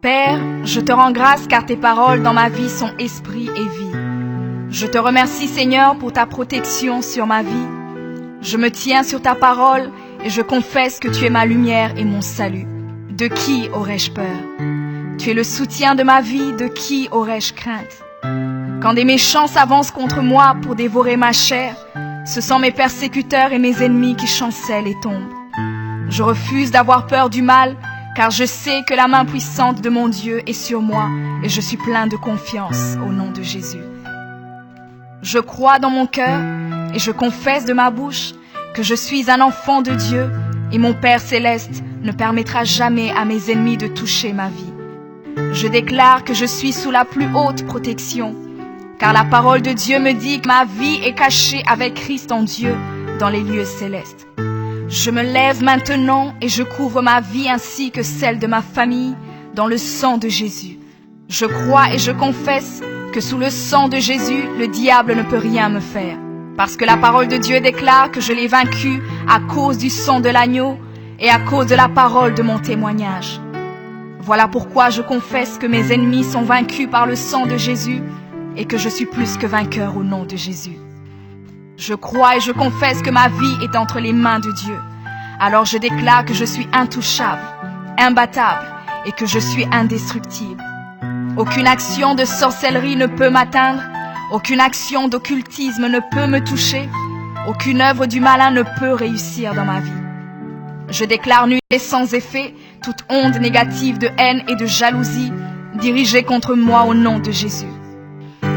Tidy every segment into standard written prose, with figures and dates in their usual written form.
Père, je te rends grâce car tes paroles dans ma vie sont esprit et vie. Je te remercie Seigneur pour ta protection sur ma vie. Je me tiens sur ta parole et je confesse que tu es ma lumière et mon salut. De qui aurais-je peur? Tu es le soutien de ma vie, de qui aurais-je crainte? Quand des méchants s'avancent contre moi pour dévorer ma chair, ce sont mes persécuteurs et mes ennemis qui chancellent et tombent. Je refuse d'avoir peur du mal, car je sais que la main puissante de mon Dieu est sur moi et je suis plein de confiance au nom de Jésus. Je crois dans mon cœur et je confesse de ma bouche que je suis un enfant de Dieu et mon Père céleste ne permettra jamais à mes ennemis de toucher ma vie. Je déclare que je suis sous la plus haute protection, car la parole de Dieu me dit que ma vie est cachée avec Christ en Dieu dans les lieux célestes. Je me lève maintenant et je couvre ma vie ainsi que celle de ma famille dans le sang de Jésus. Je crois et je confesse que sous le sang de Jésus, le diable ne peut rien me faire, parce que la parole de Dieu déclare que je l'ai vaincu à cause du sang de l'agneau et à cause de la parole de mon témoignage. Voilà pourquoi je confesse que mes ennemis sont vaincus par le sang de Jésus et que je suis plus que vainqueur au nom de Jésus. Je crois et je confesse que ma vie est entre les mains de Dieu. Alors je déclare que je suis intouchable, imbattable et que je suis indestructible. Aucune action de sorcellerie ne peut m'atteindre, aucune action d'occultisme ne peut me toucher, aucune œuvre du malin ne peut réussir dans ma vie. Je déclare nul et sans effet toute onde négative de haine et de jalousie dirigée contre moi au nom de Jésus.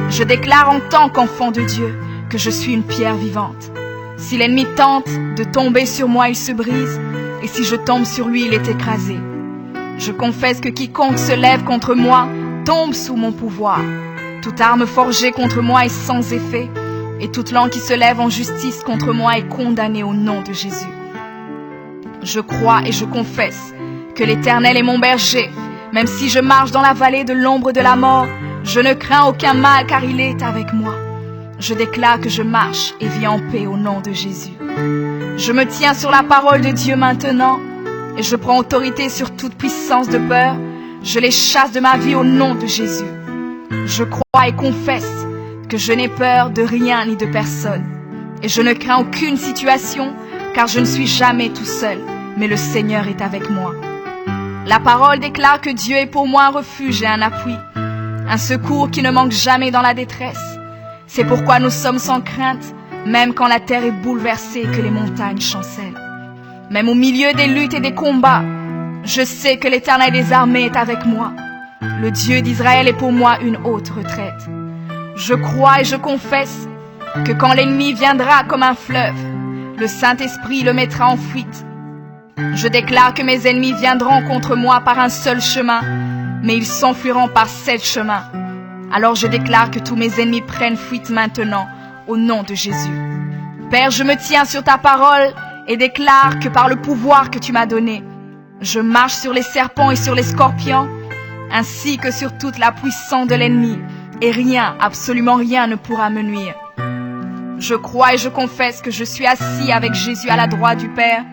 Je déclare en tant qu'enfant de Dieu que je suis une pierre vivante. Si l'ennemi tente de tomber sur moi, il se brise, et si je tombe sur lui, il est écrasé. Je confesse que quiconque se lève contre moi tombe sous mon pouvoir. Toute arme forgée contre moi est sans effet, et toute langue qui se lève en justice contre moi est condamnée au nom de Jésus. Je crois et je confesse que l'Éternel est mon berger. Même si je marche dans la vallée de l'ombre de la mort, je ne crains aucun mal car il est avec moi. Je déclare que je marche et vis en paix au nom de Jésus. Je me tiens sur la parole de Dieu maintenant et je prends autorité sur toute puissance de peur. Je les chasse de ma vie au nom de Jésus. Je crois et confesse que je n'ai peur de rien ni de personne. Et je ne crains aucune situation car je ne suis jamais tout seul, mais le Seigneur est avec moi. La parole déclare que Dieu est pour moi un refuge et un appui, un secours qui ne manque jamais dans la détresse. C'est pourquoi nous sommes sans crainte, même quand la terre est bouleversée et que les montagnes chancellent. Même au milieu des luttes et des combats, je sais que l'Éternel des armées est avec moi. Le Dieu d'Israël est pour moi une haute retraite. Je crois et je confesse que quand l'ennemi viendra comme un fleuve, le Saint-Esprit le mettra en fuite. Je déclare que mes ennemis viendront contre moi par un seul chemin, mais ils s'enfuiront par 7 chemins. Alors je déclare que tous mes ennemis prennent fuite maintenant, au nom de Jésus. Père, je me tiens sur ta parole et déclare que par le pouvoir que tu m'as donné, je marche sur les serpents et sur les scorpions, ainsi que sur toute la puissance de l'ennemi, et rien, absolument rien ne pourra me nuire. Je crois et je confesse que je suis assis avec Jésus à la droite du Père,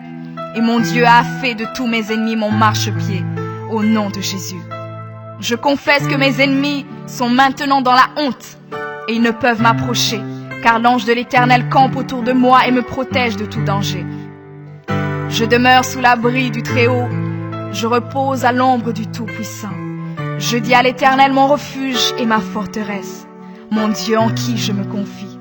et mon Dieu a fait de tous mes ennemis mon marchepied, au nom de Jésus. Je confesse que mes ennemis sont maintenant dans la honte, et ils ne peuvent m'approcher, car l'ange de l'Éternel campe autour de moi et me protège de tout danger. Je demeure sous l'abri du Très-Haut, je repose à l'ombre du Tout-Puissant. Je dis à l'Éternel mon refuge et ma forteresse, mon Dieu en qui je me confie.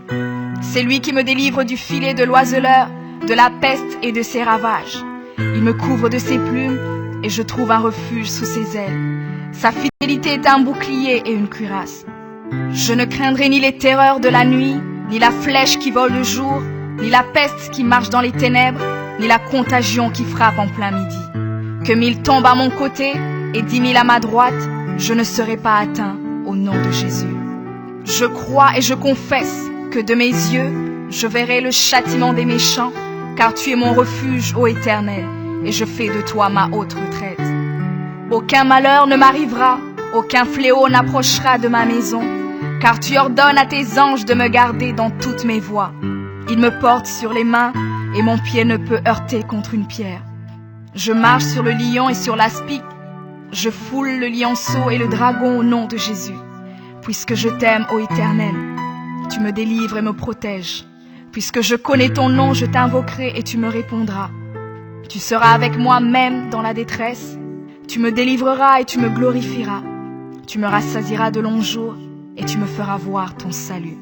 C'est lui qui me délivre du filet de l'oiseleur, de la peste et de ses ravages. Il me couvre de ses plumes et je trouve un refuge sous ses ailes. Sa fidélité est un bouclier et une cuirasse. Je ne craindrai ni les terreurs de la nuit, ni la flèche qui vole le jour, ni la peste qui marche dans les ténèbres, ni la contagion qui frappe en plein midi. Que 1000 tombent à mon côté et 10 000 à ma droite, je ne serai pas atteint au nom de Jésus. Je crois et je confesse que de mes yeux, je verrai le châtiment des méchants, car tu es mon refuge, ô Éternel, et je fais de toi ma haute retraite. Aucun malheur ne m'arrivera, aucun fléau n'approchera de ma maison, car tu ordonnes à tes anges de me garder dans toutes mes voies. Ils me portent sur les mains, et mon pied ne peut heurter contre une pierre. Je marche sur le lion et sur l'aspic, Je foule le lionceau et le dragon au nom de Jésus. Puisque je t'aime, ô Éternel, tu me délivres et me protèges. Puisque je connais ton nom, je t'invoquerai et tu me répondras. Tu seras avec moi même dans la détresse. Tu me délivreras et tu me glorifieras. Tu me rassasieras de longs jours et tu me feras voir ton salut.